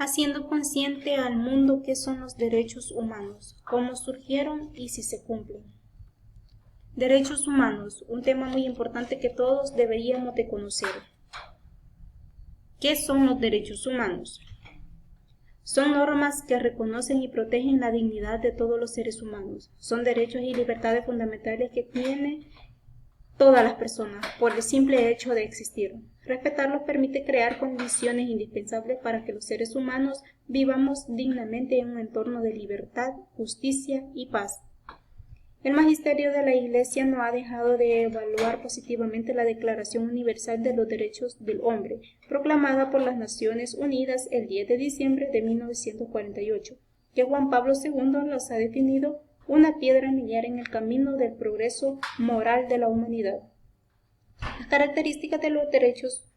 haciendo consciente al mundo qué son los derechos humanos, cómo surgieron y si se cumplen. Derechos humanos, un tema muy importante que todos deberíamos de conocer. ¿Qué son los derechos humanos? Son normas que reconocen y protegen la dignidad de todos los seres humanos. Son derechos y libertades fundamentales que tienen todas las personas por el simple hecho de existir. Respetarlos permite crear condiciones indispensables para que los seres humanos vivamos dignamente en un entorno de libertad, justicia y paz. El magisterio de la Iglesia no ha dejado de evaluar positivamente la Declaración Universal de los Derechos del Hombre, proclamada por las Naciones Unidas el 10 de diciembre de 1948, que Juan Pablo II los ha definido una piedra angular en el camino del progreso moral de la humanidad. Las características de los derechos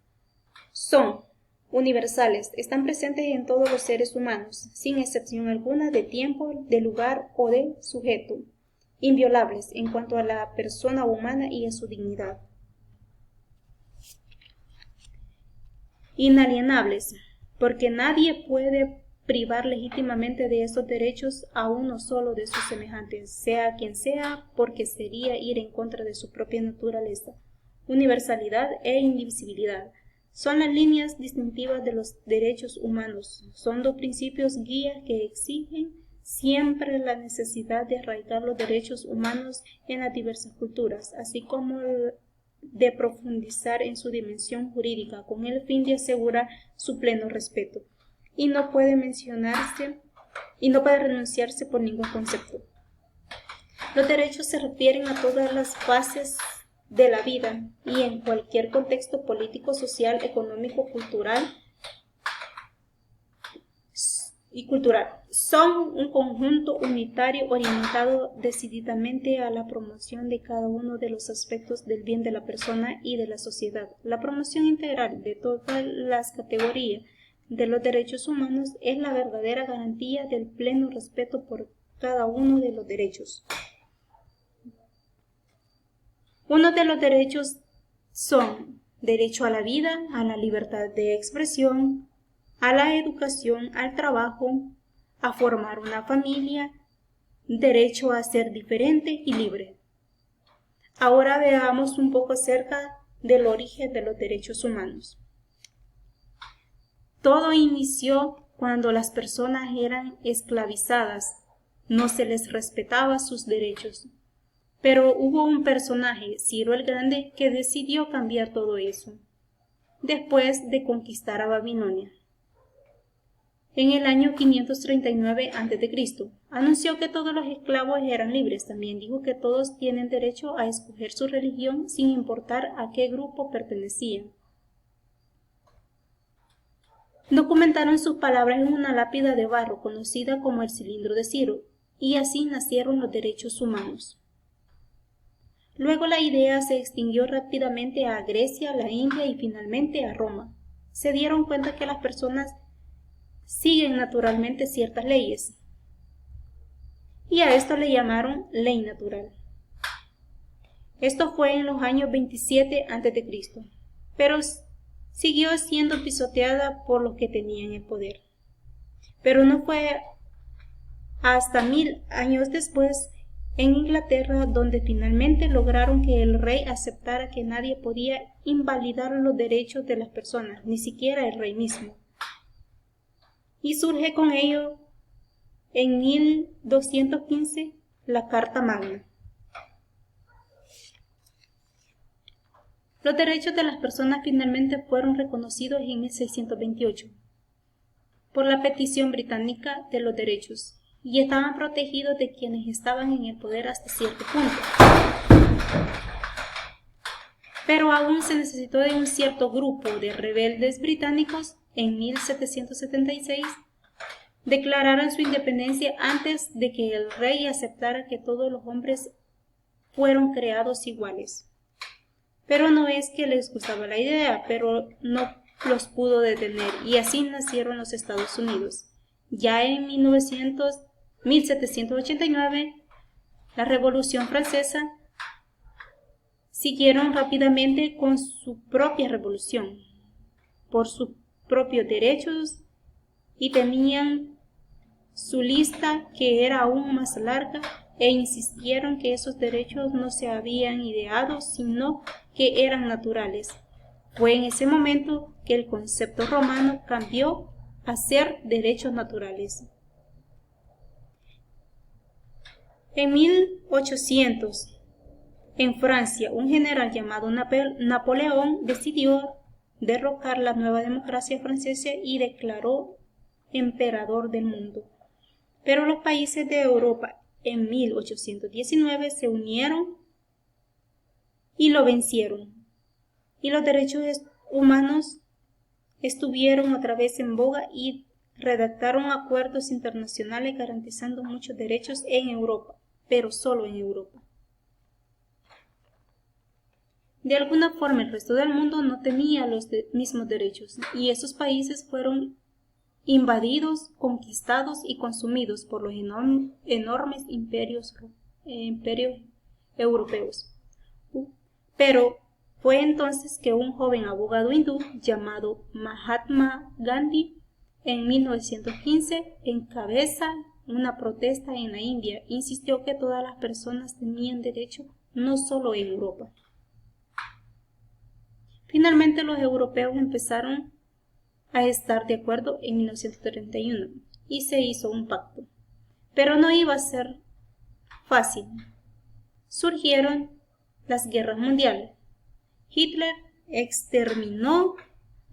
son universales, están presentes en todos los seres humanos, sin excepción alguna de tiempo, de lugar o de sujeto. Inviolables en cuanto a la persona humana y a su dignidad. Inalienables, porque nadie puede privar legítimamente de estos derechos a uno solo de sus semejantes, sea quien sea, porque sería ir en contra de su propia naturaleza. Universalidad e indivisibilidad son las líneas distintivas de los derechos humanos, son dos principios guías que exigen siempre la necesidad de arraigar los derechos humanos en las diversas culturas, así como de profundizar en su dimensión jurídica con el fin de asegurar su pleno respeto, y no puede renunciarse por ningún concepto. Los derechos se refieren a todas las fases de la vida y en cualquier contexto político, social, económico, cultural. Son un conjunto unitario orientado decididamente a la promoción de cada uno de los aspectos del bien de la persona y de la sociedad. La promoción integral de todas las categorías de los derechos humanos es la verdadera garantía del pleno respeto por cada uno de los derechos. Uno de los derechos son derecho a la vida, a la libertad de expresión, a la educación, al trabajo, a formar una familia, derecho a ser diferente y libre. Ahora veamos un poco acerca del origen de los derechos humanos. Todo inició cuando las personas eran esclavizadas, no se les respetaba sus derechos. Pero hubo un personaje, Ciro el Grande, que decidió cambiar todo eso, después de conquistar a Babilonia. En el año 539 a.C., anunció que todos los esclavos eran libres. También dijo que todos tienen derecho a escoger su religión sin importar a qué grupo pertenecían. Documentaron sus palabras en una lápida de barro conocida como el cilindro de Ciro, y así nacieron los derechos humanos. Luego la idea se extendió rápidamente a Grecia, la India y finalmente a Roma. Se dieron cuenta que las personas siguen naturalmente ciertas leyes, y a esto le llamaron ley natural. Esto fue en los años 27 a.C., pero siguió siendo pisoteada por los que tenían el poder. Pero no fue hasta 1000 años después, en Inglaterra, donde finalmente lograron que el rey aceptara que nadie podía invalidar los derechos de las personas, ni siquiera el rey mismo. Y surge con ello, en 1215, la Carta Magna. Los derechos de las personas finalmente fueron reconocidos en 1628 por la petición británica de los derechos, y estaban protegidos de quienes estaban en el poder hasta cierto punto. Pero aún se necesitó de un cierto grupo de rebeldes británicos en 1776 declararan su independencia antes de que el rey aceptara que todos los hombres fueron creados iguales. Pero no es que les gustaba la idea, pero no los pudo detener, y así nacieron los Estados Unidos. Ya en 1789, la Revolución Francesa, siguieron rápidamente con su propia revolución, por sus propios derechos y tenían su lista que era aún más larga e insistieron que esos derechos no se habían ideado, sino que eran naturales. Fue en ese momento que el concepto romano cambió a ser derechos naturales. En 1800, en Francia, un general llamado Napoleón decidió derrocar la nueva democracia francesa y declaró emperador del mundo. Pero los países de Europa en 1819 se unieron y lo vencieron. Y los derechos humanos estuvieron otra vez en boga y redactaron acuerdos internacionales garantizando muchos derechos en Europa, pero solo en Europa. De alguna forma el resto del mundo no tenía los mismos derechos y esos países fueron invadidos, conquistados y consumidos por los enormes imperios europeos. Pero fue entonces que un joven abogado hindú llamado Mahatma Gandhi en 1915 encabeza una protesta en la India e insistió que todas las personas tenían derecho no solo en Europa. Finalmente los europeos empezaron a estar de acuerdo en 1931 y se hizo un pacto. Pero no iba a ser fácil. Surgieron las guerras mundiales. Hitler exterminó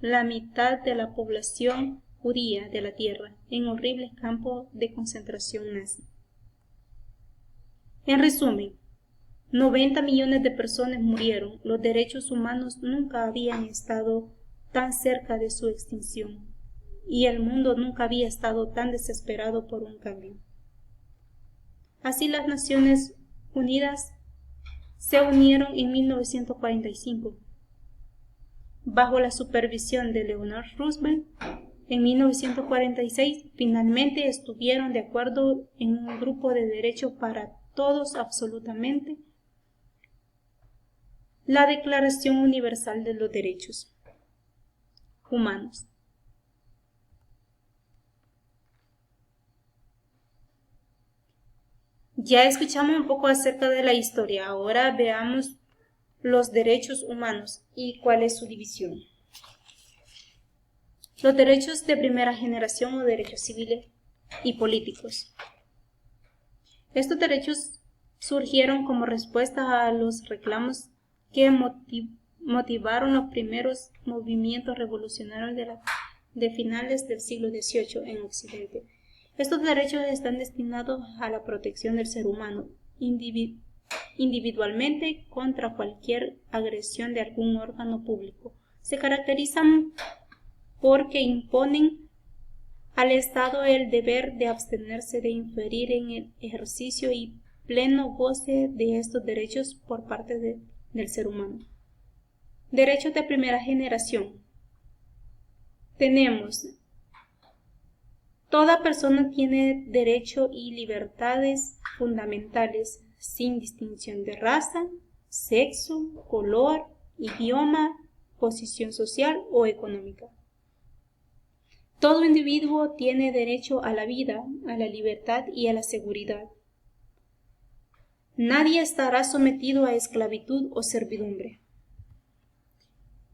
la mitad de la población judía de la tierra en horribles campos de concentración nazi. En resumen, 90 millones de personas murieron. Los derechos humanos nunca habían estado tan cerca de su extinción y el mundo nunca había estado tan desesperado por un cambio. Así las Naciones Unidas se unieron en 1945 bajo la supervisión de Leonard Roosevelt. En 1946 finalmente estuvieron de acuerdo en un grupo de derechos para todos absolutamente, la Declaración Universal de los Derechos Humanos. Ya escuchamos un poco acerca de la historia, ahora veamos los derechos humanos y cuál es su división. Los derechos de primera generación o derechos civiles y políticos. Estos derechos surgieron como respuesta a los reclamos que motivaron los primeros movimientos revolucionarios de finales del siglo XVIII en Occidente. Estos derechos están destinados a la protección del ser humano individualmente contra cualquier agresión de algún órgano público. Se caracterizan porque imponen al Estado el deber de abstenerse de inferir en el ejercicio y pleno goce de estos derechos por parte del ser humano. Derechos de primera generación. Tenemos: toda persona tiene derecho y libertades fundamentales sin distinción de raza, sexo, color, idioma, posición social o económica. Todo individuo tiene derecho a la vida, a la libertad y a la seguridad. Nadie estará sometido a esclavitud o servidumbre.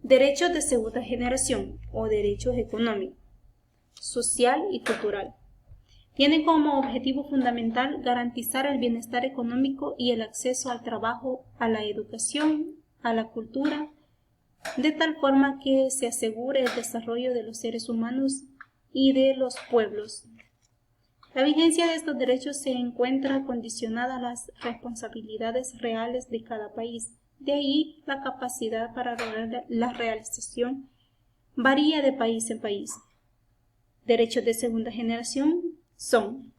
Derechos de segunda generación o derechos económicos, social y cultural. Tienen como objetivo fundamental garantizar el bienestar económico y el acceso al trabajo, a la educación, a la cultura, de tal forma que se asegure el desarrollo de los seres humanos y de los pueblos. La vigencia de estos derechos se encuentra condicionada a las responsabilidades reales de cada país. De ahí la capacidad para lograr la realización varía de país en país. Derechos de segunda generación son: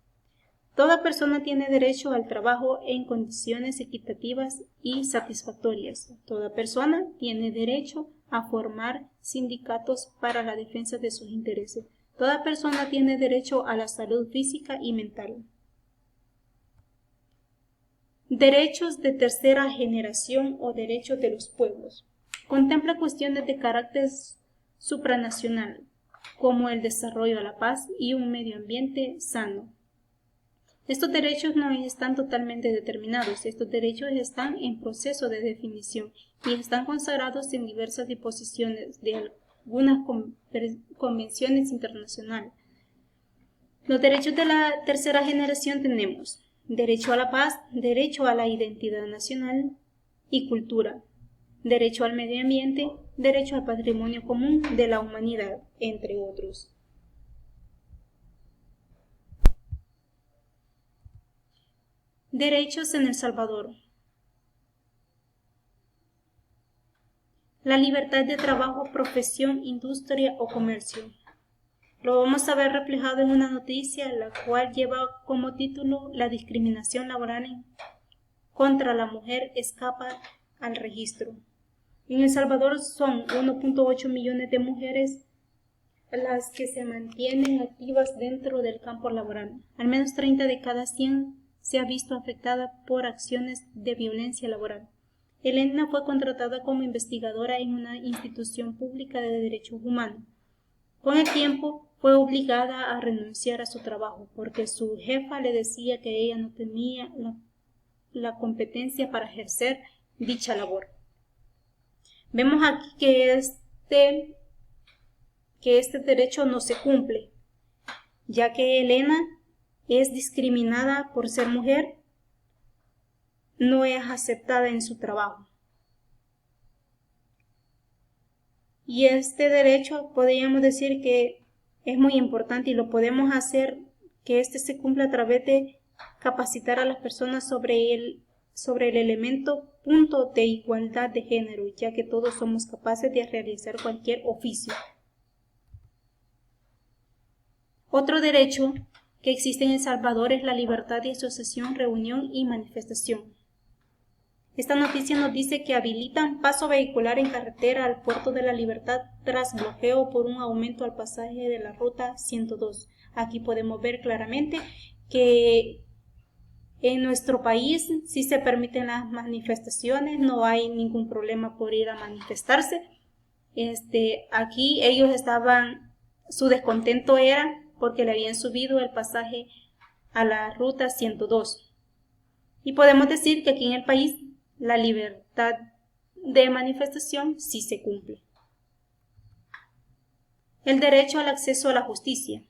toda persona tiene derecho al trabajo en condiciones equitativas y satisfactorias. Toda persona tiene derecho a formar sindicatos para la defensa de sus intereses. Toda persona tiene derecho a la salud física y mental. Derechos de tercera generación o derechos de los pueblos. Contempla cuestiones de carácter supranacional, como el desarrollo a la paz y un medio ambiente sano. Estos derechos no están totalmente determinados, estos derechos están en proceso de definición y están consagrados en diversas disposiciones de algunas convenciones internacionales. Los derechos de la tercera generación tenemos derecho a la paz, derecho a la identidad nacional y cultura, derecho al medio ambiente, derecho al patrimonio común de la humanidad, entre otros. Derechos en El Salvador. La libertad de trabajo, profesión, industria o comercio. Lo vamos a ver reflejado en una noticia, la cual lleva como título La discriminación laboral contra la mujer escapa al registro. En El Salvador son 1.8 millones de mujeres las que se mantienen activas dentro del campo laboral. Al menos 30 de cada 100 se ha visto afectada por acciones de violencia laboral. Elena fue contratada como investigadora en una institución pública de derechos humanos. Con el tiempo fue obligada a renunciar a su trabajo porque su jefa le decía que ella no tenía la competencia para ejercer dicha labor. Vemos aquí que este derecho no se cumple, ya que Elena es discriminada por ser mujer, no es aceptada en su trabajo. Y este derecho podríamos decir que es muy importante y lo podemos hacer que se cumpla a través de capacitar a las personas sobre el punto de igualdad de género, ya que todos somos capaces de realizar cualquier oficio. Otro derecho que existe en El Salvador es la libertad de asociación, reunión y manifestación. Esta noticia nos dice que habilitan paso vehicular en carretera al Puerto de la Libertad tras bloqueo por un aumento al pasaje de la ruta 102. Aquí podemos ver claramente que en nuestro país sí se permiten las manifestaciones, no hay ningún problema por ir a manifestarse. Aquí ellos su descontento era porque le habían subido el pasaje a la ruta 102. Y podemos decir que aquí en el país la libertad de manifestación sí se cumple. El derecho al acceso a la justicia.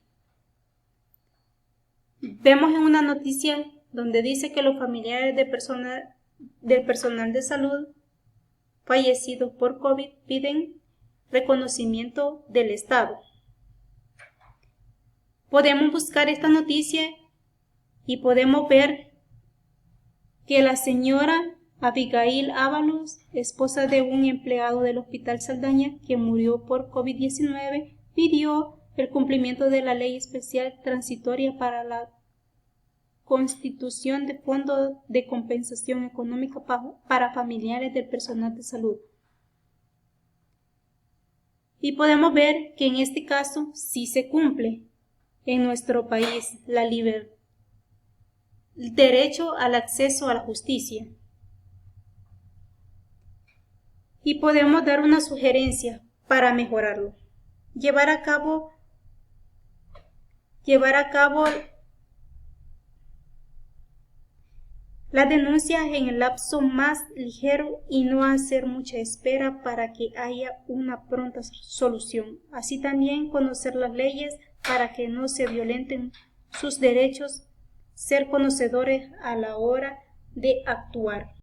Vemos en una noticia donde dice que los familiares del personal de salud fallecidos por COVID piden reconocimiento del Estado. Podemos buscar esta noticia y podemos ver que la señora Abigail Ábalos, esposa de un empleado del Hospital Saldaña que murió por COVID-19, pidió el cumplimiento de la ley especial transitoria para la constitución de fondo de compensación económica para familiares del personal de salud. Y podemos ver que en este caso sí se cumple en nuestro país el derecho al acceso a la justicia. Y podemos dar una sugerencia para mejorarlo. Llevar a cabo las denuncias en el lapso más ligero y no hacer mucha espera para que haya una pronta solución. Así también conocer las leyes para que no se violenten sus derechos, ser conocedores a la hora de actuar.